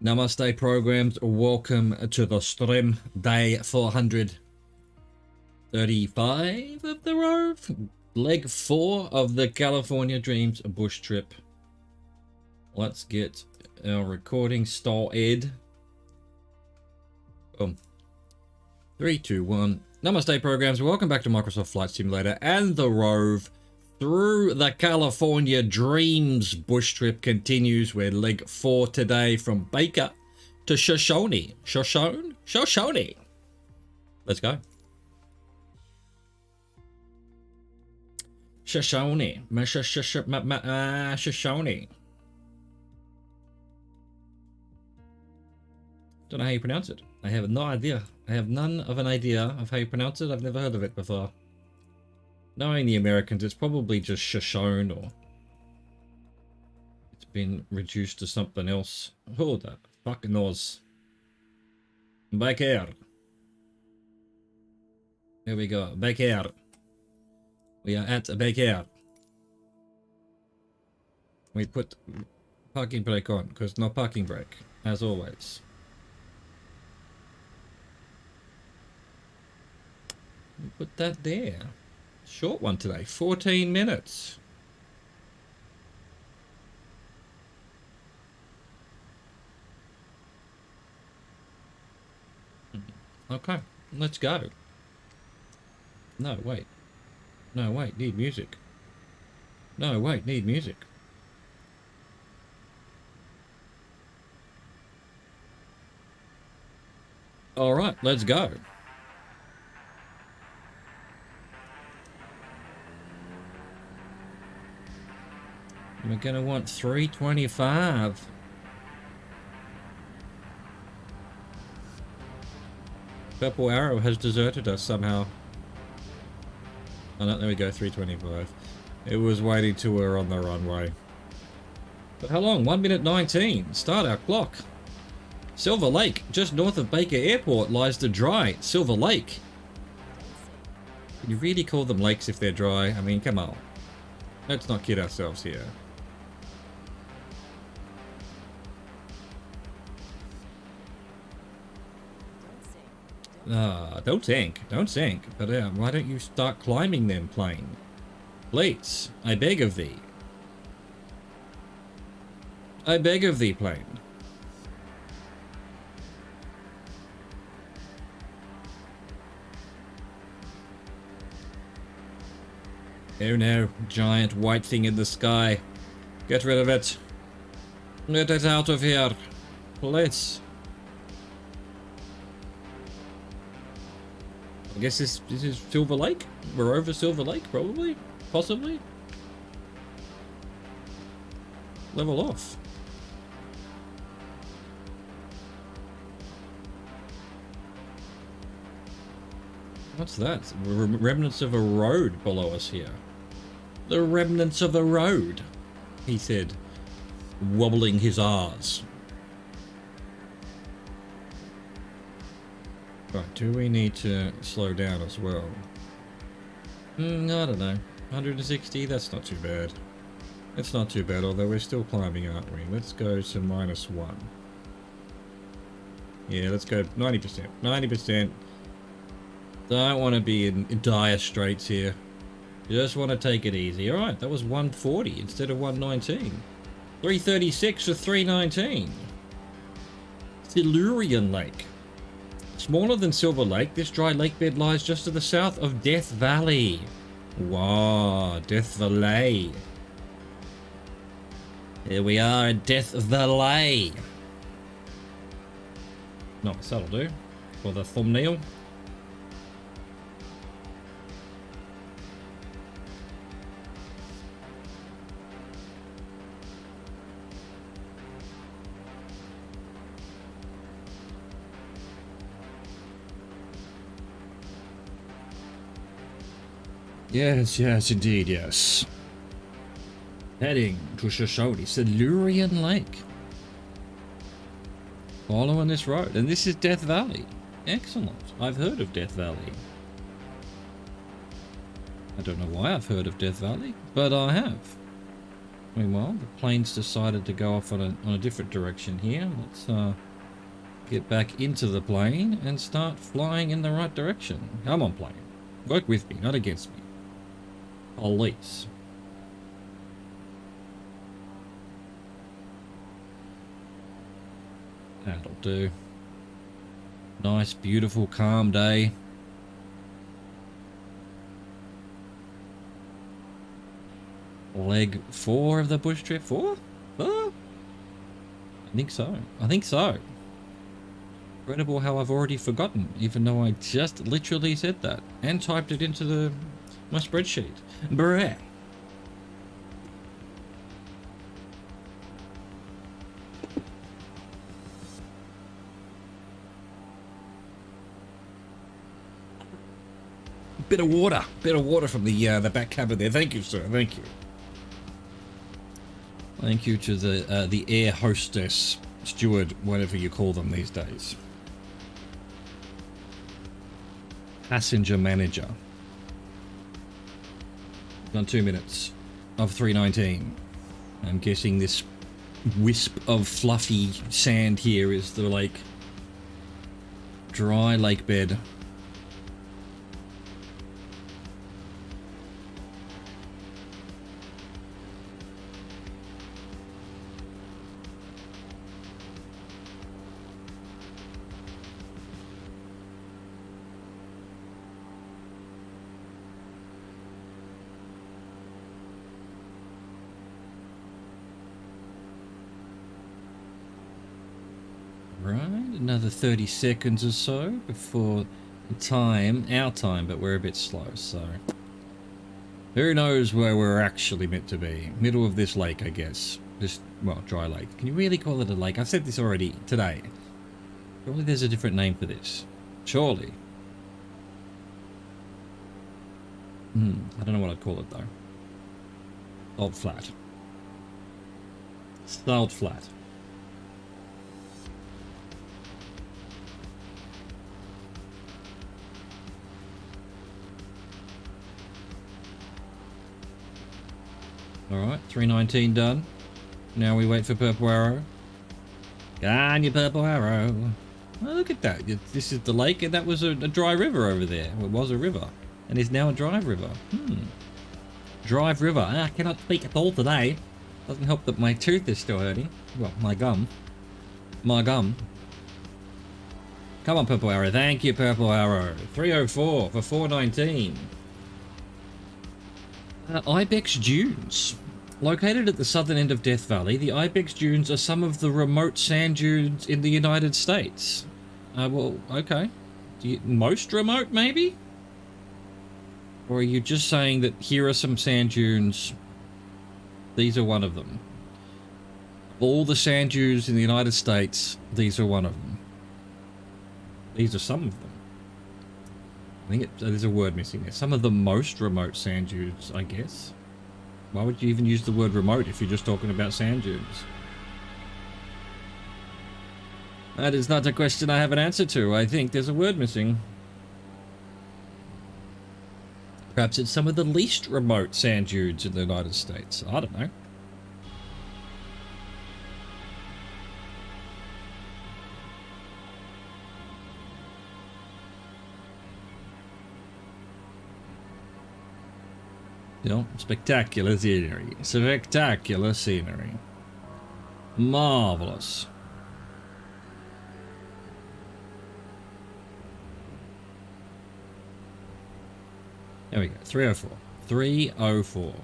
Namaste programs, welcome to the stream, day 435 of the Rove, leg 4 of the California Dreams bush trip. Let's get our recording started. Boom. 3, 2, 1. Namaste programs, welcome back to Microsoft Flight Simulator and the Rove. Through the California Dreams bush trip continues. We're leg 4 today from Baker to Shoshone. Shoshone. Let's go. Shoshone. Shoshone. Don't know how you pronounce it. I have no idea. I have none of an idea of how you pronounce it. I've never heard of it before. Knowing the Americans, it's probably just Shoshone, or it's been reduced to something else. Oh, that fucking knows. Back here. Here we go. Back here. We are at back here. We put parking brake on, because no parking brake, as always. We put that there. Short one today, 14 minutes. Okay, let's go. No, wait. No, wait, need music. No, wait, need music. All right, let's go. We're going to want 325. Purple Arrow has deserted us somehow. Oh no, there we go, 325. It was waiting till we were on the runway. But how long? 1 minute 19. Start our clock. Silver Lake, just north of Baker Airport, lies the dry Silver Lake. Can you really call them lakes if they're dry? I mean, come on. Let's not kid ourselves here. Don't sink, but why don't you start climbing then, plane? Please, I beg of thee. I beg of thee, plane. Oh no, giant white thing in the sky. Get rid of it. Get it out of here. Please. I guess this is Silver Lake? We're over Silver Lake, probably? Possibly? Level off. What's that? Remnants of a road below us here. The remnants of a road, he said, wobbling his R's. Right, do we need to slow down as well? I don't know. 160, that's not too bad. It's not too bad, although we're still climbing, aren't we? Let's go to -1. Yeah, let's go 90%. 90%. Don't want to be in dire straits here. Just want to take it easy. Alright, that was 140 instead of 119. 336 to 319. Silurian Lake. Smaller than Silver Lake, this dry lake bed lies just to the south of Death Valley. Wow, Death Valley. Here we are at Death Valley. Nice, that'll do. For the thumbnail. Yes, yes, indeed, yes. Heading to Shoshone, Silurian Lake. Following this road, and this is Death Valley. Excellent. I've heard of Death Valley. I don't know why I've heard of Death Valley, but I have. Meanwhile, the plane's decided to go off on a different direction here. Let's get back into the plane and start flying in the right direction. Come on, plane. Work with me, not against me. Police. That'll do. Nice, beautiful, calm day. Leg 4 of the bush trip. 4? 4? I think so. I think so. Incredible how I've already forgotten, even though I just literally said that and typed it into my spreadsheet. Bruh. Bit of water from the back cupboard there. Thank you, sir. Thank you. Thank you to the air hostess, steward, whatever you call them these days. Passenger manager. Done 2 minutes of 3:19. I'm guessing this wisp of fluffy sand here is the dry lake bed. Another 30 seconds or so before our time, but we're a bit slow, so who knows where we're actually meant to be. Middle of this lake, I guess. Dry lake. Can you really call it a lake? I've said this already today. Surely there's a different name for this. Surely. I don't know what I'd call it though. Salt flat. Salt flat. Alright, 3:19 done. Now we wait for Purple Arrow. Gone, you Purple Arrow. Oh, look at that. This is the lake, and that was a dry river over there. Well, it was a river, and is now a drive river. Drive river. I cannot speak at all today. Doesn't help that my tooth is still hurting. Well, my gum. My gum. Come on, Purple Arrow. Thank you, Purple Arrow. 3:04 for 4:19. Ibex Dunes. Located at the southern end of Death Valley, the Ibex Dunes are some of the remote sand dunes in the United States. Well, okay. Most remote, maybe? Or are you just saying that here are some sand dunes, these are one of them? All the sand dunes in the United States, these are one of them. These are some of them. I think there's a word missing there. Some of the most remote sand dunes, I guess. Why would you even use the word remote if you're just talking about sand dunes? That is not a question I have an answer to. I think there's a word missing. Perhaps it's some of the least remote sand dunes in the United States. I don't know. Spectacular scenery. Spectacular scenery. Marvelous. There we go. 3:04. 3:04.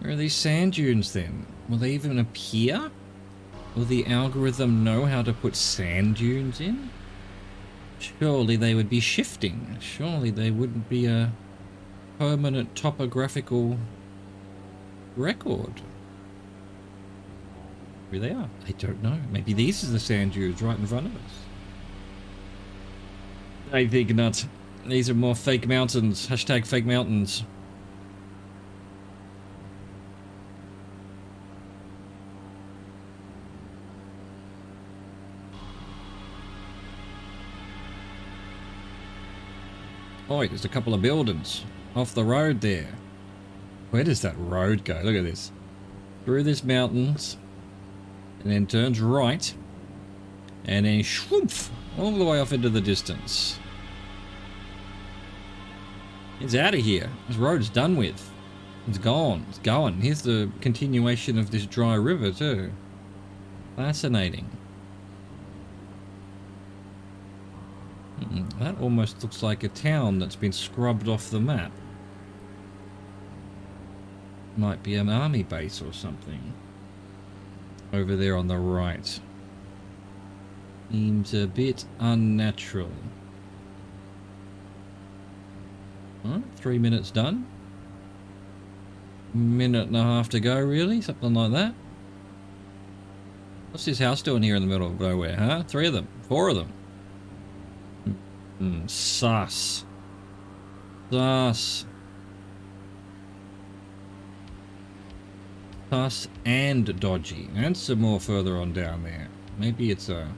Where are these sand dunes then? Will they even appear? Will the algorithm know how to put sand dunes in? Surely they would be shifting. Surely they wouldn't be a permanent topographical record. Here they are. I don't know. Maybe these are the sand dunes right in front of us. I think not. These are more fake mountains. Hashtag fake mountains. Oh wait, there's a couple of buildings off the road there. Where does that road go? Look at this. Through this mountains, and then turns right, and then shwoof, all the way off into the distance. It's out of here. This road's done with. It's gone. It's going. Here's the continuation of this dry river too. Fascinating. That almost looks like a town that's been scrubbed off the map. Might be an army base or something. Over there on the right. Seems a bit unnatural. Alright, 3 minutes done. Minute and a half to go, really? Something like that. What's this house doing here in the middle of nowhere, huh? 3 of them. 4 of them. Sus. Sus. Sus and dodgy. And some more further on down there. Maybe it's a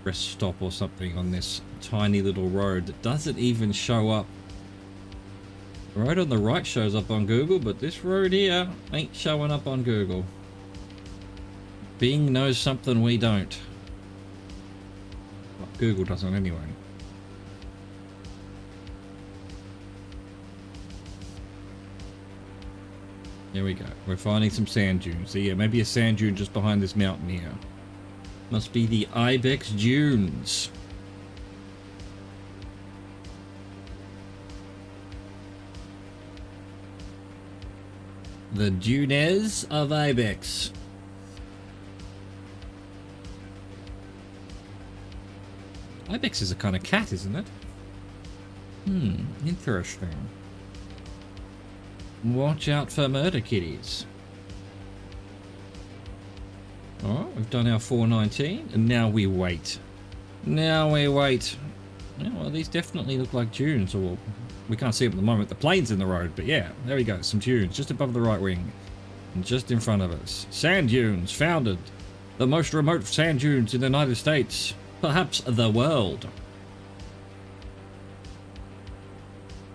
rest stop or something on this tiny little road that doesn't even show up. The road on the right shows up on Google, but this road here ain't showing up on Google. Bing knows something we don't. Well, Google doesn't anyway. There we go. We're finding some sand dunes. So yeah, maybe a sand dune just behind this mountain here. Must be the Ibex Dunes. The Dunes of Ibex. Ibex is a kind of cat, isn't it? Interesting. Watch out for murder kitties. Alright, we've done our 419, and now we wait. Now we wait. Yeah, well, these definitely look like dunes, or we can't see them at the moment. The plane's in the road, but yeah, there we go. Some dunes just above the right wing, and just in front of us. Sand dunes founded. The most remote sand dunes in the United States. Perhaps the world.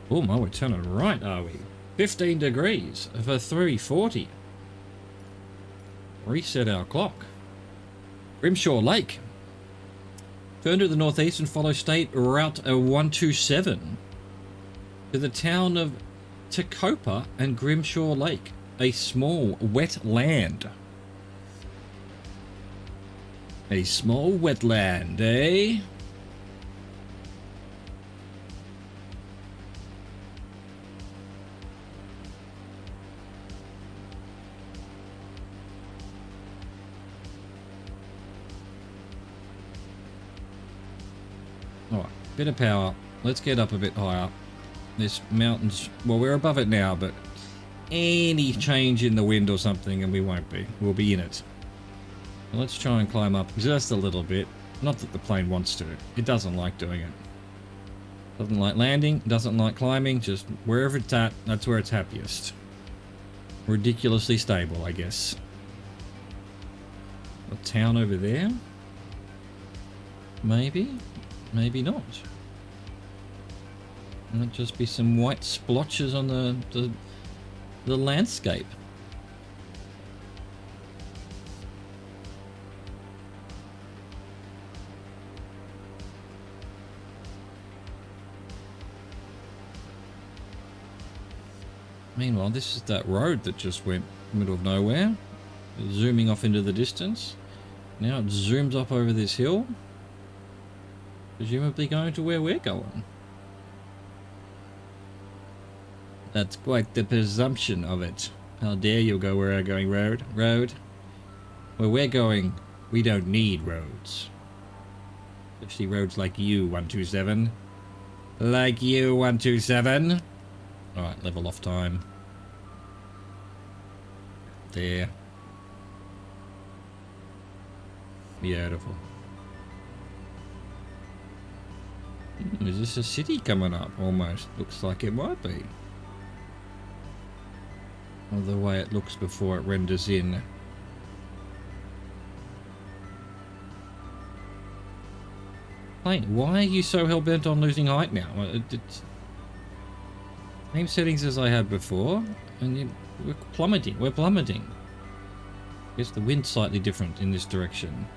Oh my, we're turning right, are we? 15 degrees for 340. Reset our clock. Grimshaw Lake. Turn to the northeast and follow State Route 127 to the town of Tecopa and Grimshaw Lake, a small wetland. A small wetland, eh? Alright, bit of power. Let's get up a bit higher. This mountain's... well, we're above it now, but any change in the wind or something and we won't be. We'll be in it. Let's try and climb up just a little bit. Not that the plane wants to. It doesn't like doing it. Doesn't like landing, doesn't like climbing, just wherever it's at, that's where it's happiest. Ridiculously stable, I guess. A town over there? Maybe? Maybe not. Might just be some white splotches on the landscape. Meanwhile, this is that road that just went middle of nowhere, zooming off into the distance. Now it zooms up over this hill, presumably going to where we're going. That's quite the presumption of it. How dare you go where we're going, road? Road? Where we're going, we don't need roads. Especially roads like you, 127. Like you, 127. Alright, level off time. There. Beautiful. Is this a city coming up? Almost. Looks like it might be. Or the way it looks before it renders in. Plane, why are you so hell-bent on losing height now? Same settings as I had before, and we're plummeting. We're plummeting. Guess the wind's slightly different in this direction.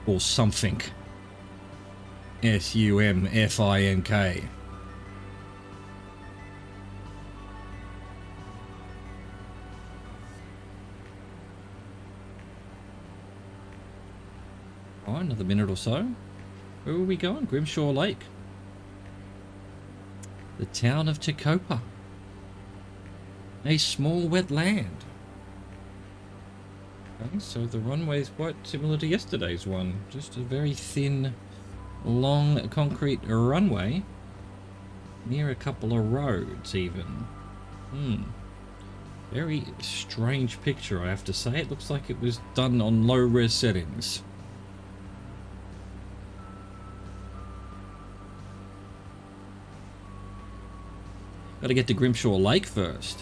Or something. SUMFINK. Oh, another minute or so. Where are we going? Grimshaw Lake. The town of Tecopa. A small wet land. Okay, so the runway is quite similar to yesterday's one. Just a very thin, long concrete runway. Near a couple of roads even. Very strange picture, I have to say. It looks like it was done on low-res settings. Got to get to Grimshaw Lake first.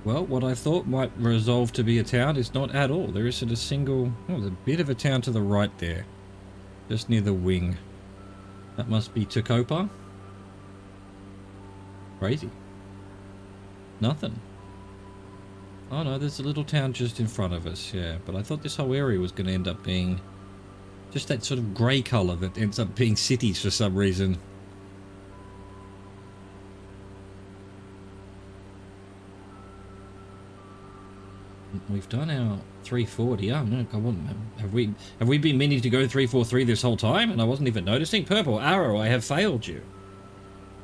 Well, what I thought might resolve to be a town is not at all. There isn't a single... Oh, there's a bit of a town to the right there. Just near the wing. That must be Tecopa. Crazy. Nothing. Oh no, there's a little town just in front of us, yeah. But I thought this whole area was going to end up being... just that sort of grey colour that ends up being cities for some reason. We've done our 340. Oh no, come on. Have we been meaning to go 343 this whole time and I wasn't even noticing? Purple Arrow, I have failed you.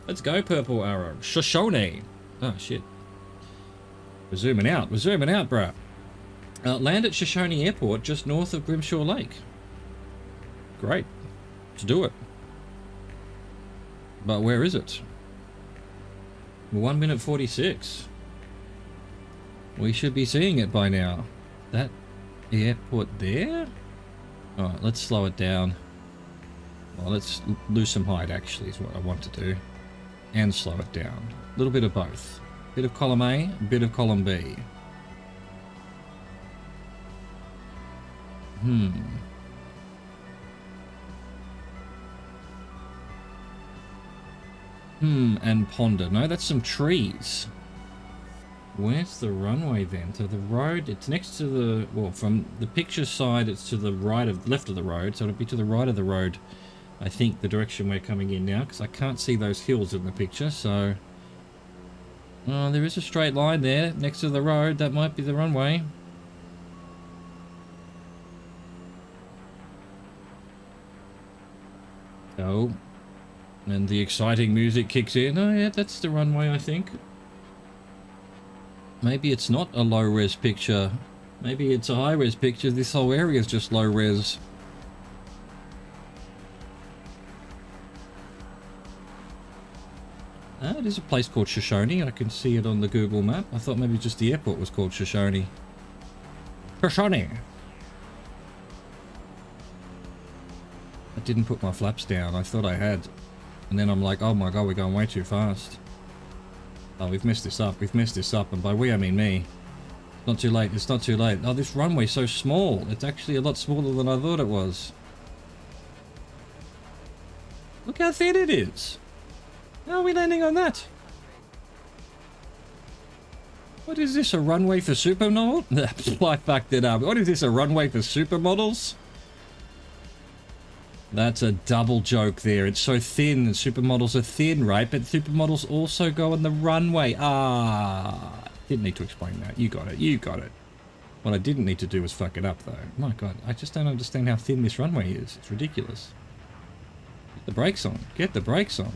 Let's go, Purple Arrow. Shoshone. Oh shit. We're zooming out. We're zooming out, bruh. Land at Shoshone Airport just north of Grimshaw Lake. Great. Let's do it. But where is it? 1 minute 46. We should be seeing it by now. That airport there? Alright, let's slow it down. Well, let's lose some height, actually, is what I want to do. And slow it down. A little bit of both. Bit of column A, a bit of column B. And ponder. No, that's some trees. Where's the runway then? To the road? It's next to the... well, from the picture side, it's to the right of... left of the road, so it'll be to the right of the road. I think the direction we're coming in now, because I can't see those hills in the picture, so... oh, there is a straight line there, next to the road. That might be the runway. Oh. And the exciting music kicks in. Oh yeah, that's the runway, I think. Maybe it's not a low-res picture. Maybe it's a high-res picture. This whole area is just low-res. It is a place called Shoshone. I can see it on the Google map. I thought maybe just the airport was called Shoshone. Shoshone! I didn't put my flaps down. I thought I had. And then I'm like, oh my god, we're going way too fast. Oh, we've messed this up. We've messed this up. And by we, I mean me. It's not too late. It's not too late. Oh, this runway's so small. It's actually a lot smaller than I thought it was. Look how thin it is. How are we landing on that? What is this, a runway for supermodels? I fucked it up. What is this, a runway for supermodels? That's a double joke there. It's so thin, and supermodels are thin, right? But supermodels also go on the runway. Ah, didn't need to explain that. You got it. You got it. What I didn't need to do was fuck it up, though. My god, I just don't understand how thin this runway is. It's ridiculous. Get the brakes on. Get the brakes on.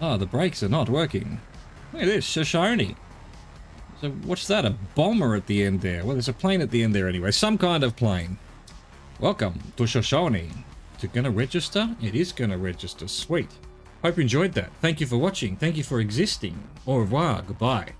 Ah, the brakes are not working. Look at this, Shoshone. So what's that? A bomber at the end there? Well, there's a plane at the end there anyway. Some kind of plane. Welcome to Shoshone. Is it going to register? It is going to register. Sweet. Hope you enjoyed that. Thank you for watching. Thank you for existing. Au revoir. Goodbye.